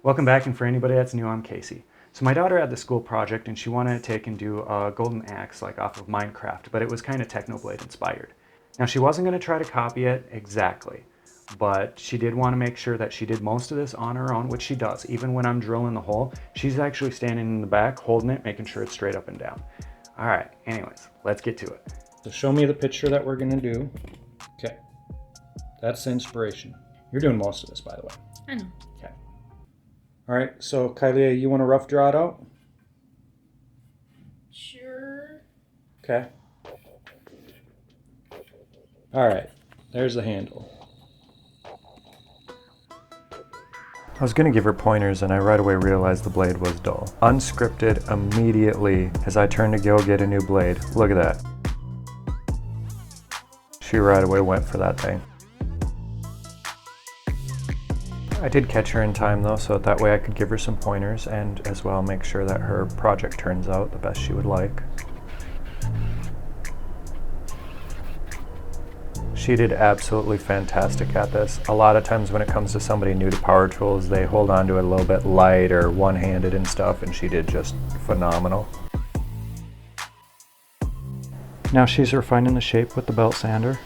Welcome back, and for anybody that's new, I'm Casey. So my daughter had the school project and she wanted to take and do a golden axe like off of Minecraft, but it was kind of Technoblade inspired. Now she wasn't going to try to copy it exactly, but she did want to make sure that she did most of this on her own, which she does. Even when I'm drilling the hole, she's actually standing in the back, holding it, making sure it's straight up and down. All right, anyways, let's get to it. So show me the picture that we're going to do. Okay, that's the inspiration. You're doing most of this, by the way. I know. Okay. All right, so Kylie, you want to rough draw it out? Sure. Okay. All right, there's the handle. I was going to give her pointers and I right away realized the blade was dull. Unscripted immediately as I turned to go get a new blade. Look at that. She right away went for that thing. I did catch her in time though, so that way I could give her some pointers and as well make sure that her project turns out the best she would like. She did absolutely fantastic at this. A lot of times when it comes to somebody new to power tools, they hold on to it a little bit light or one-handed and stuff, and she did just phenomenal. Now she's refining the shape with the belt sander.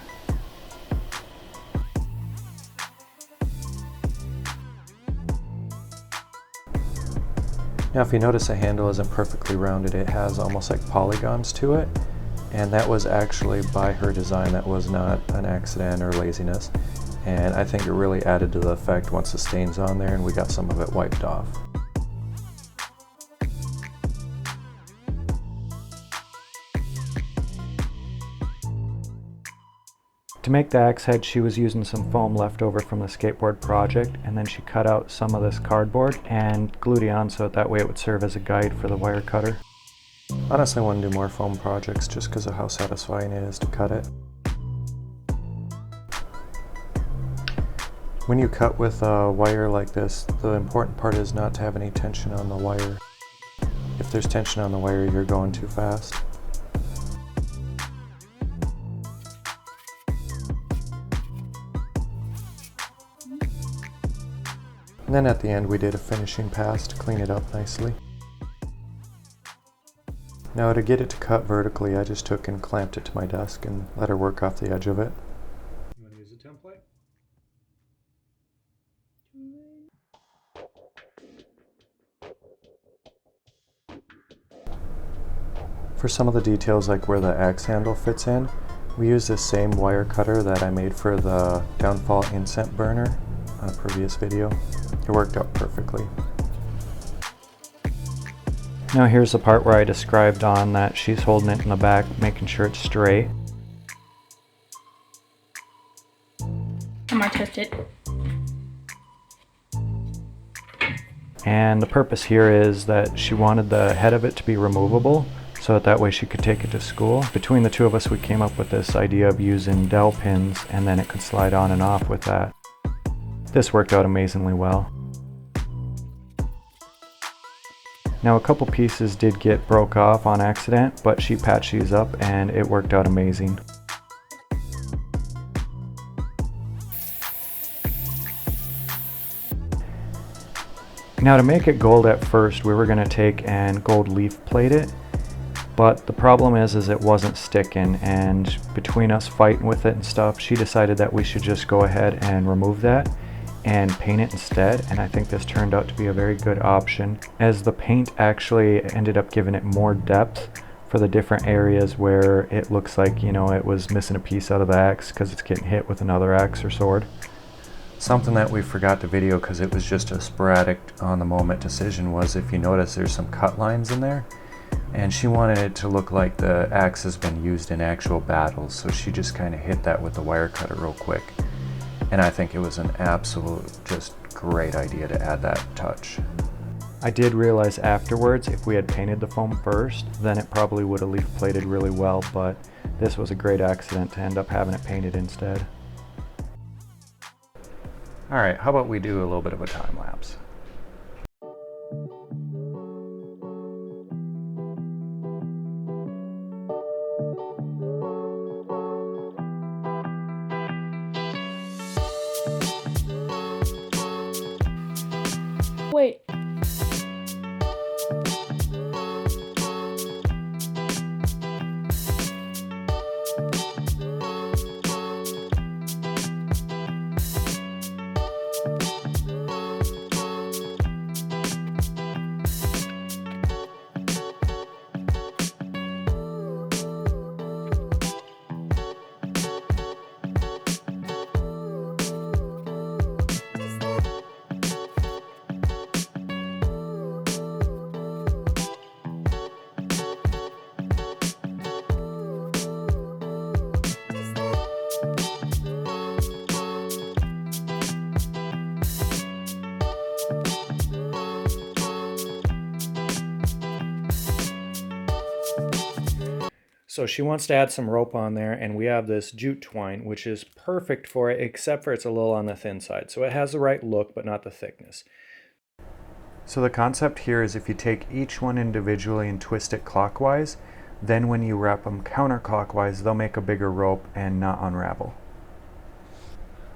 Now if you notice the handle isn't perfectly rounded, it has almost like polygons to it, and that was actually by her design. That was not an accident or laziness, and I think it really added to the effect once the stain's on there and we got some of it wiped off. To make the axe head, she was using some foam left over from the skateboard project, and then she cut out some of this cardboard and glued it on so that way it would serve as a guide for the wire cutter. Honestly, I want to do more foam projects just because of how satisfying it is to cut it. When you cut with a wire like this, the important part is not to have any tension on the wire. If there's tension on the wire, you're going too fast. And then at the end we did a finishing pass to clean it up nicely. Now to get it to cut vertically, I just took and clamped it to my desk and let her work off the edge of it. You want to use a template? For some of the details like where the axe handle fits in, we used this same wire cutter that I made for the downfall incense burner on a previous video. It worked out perfectly. Now here's the part where I described on that she's holding it in the back, making sure it's straight. I'm gonna test it. And the purpose here is that she wanted the head of it to be removable so that way she could take it to school. Between the two of us, we came up with this idea of using dowel pins and then it could slide on and off with that. This worked out amazingly well. Now a couple pieces did get broke off on accident, but she patched these up and it worked out amazing. Now to make it gold at first, we were going to take and gold leaf plate it, but the problem is it wasn't sticking, and between us fighting with it and stuff, she decided that we should just go ahead and remove that and paint it instead, and I think this turned out to be a very good option, as the paint actually ended up giving it more depth for the different areas where it looks like, you know, it was missing a piece out of the axe because it's getting hit with another axe or sword. Something that we forgot to video because it was just a sporadic on the moment decision was, if you notice, there's some cut lines in there, and she wanted it to look like the axe has been used in actual battles, so she just kind of hit that with the wire cutter real quick. And I think it was an absolute just great idea to add that touch. I did realize afterwards if we had painted the foam first, then it probably would have leaf plated really well, but this was a great accident to end up having it painted instead. Alright, how about we do a little bit of a time lapse? Wait. So she wants to add some rope on there, and we have this jute twine, which is perfect for it, except for it's a little on the thin side. So it has the right look, but not the thickness. So the concept here is if you take each one individually and twist it clockwise, then when you wrap them counterclockwise, they'll make a bigger rope and not unravel.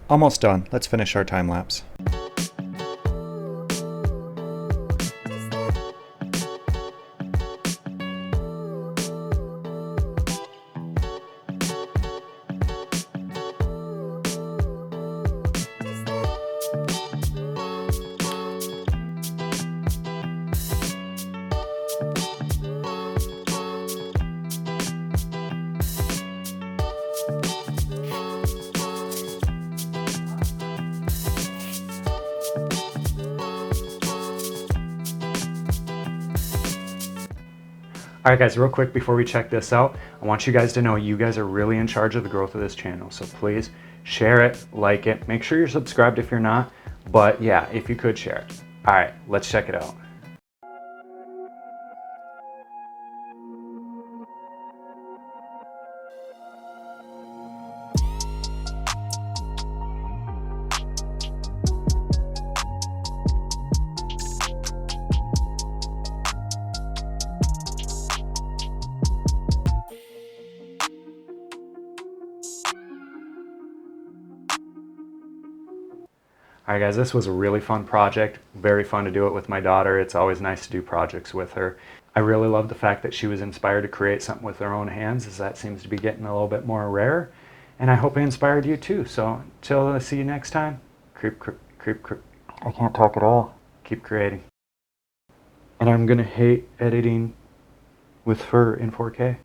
Almost done. Let's finish our time lapse. Alright guys, real quick before we check this out, I want you guys to know you guys are really in charge of the growth of this channel. So please share it, like it, make sure you're subscribed if you're not, but yeah, if you could share it. Alright, let's check it out. Alright guys, this was a really fun project. Very fun to do it with my daughter. It's always nice to do projects with her. I really love the fact that she was inspired to create something with her own hands, as that seems to be getting a little bit more rare. And I hope it inspired you too. So until I see you next time, creep. I can't talk at all. Keep creating. And I'm gonna hate editing with fur in 4K.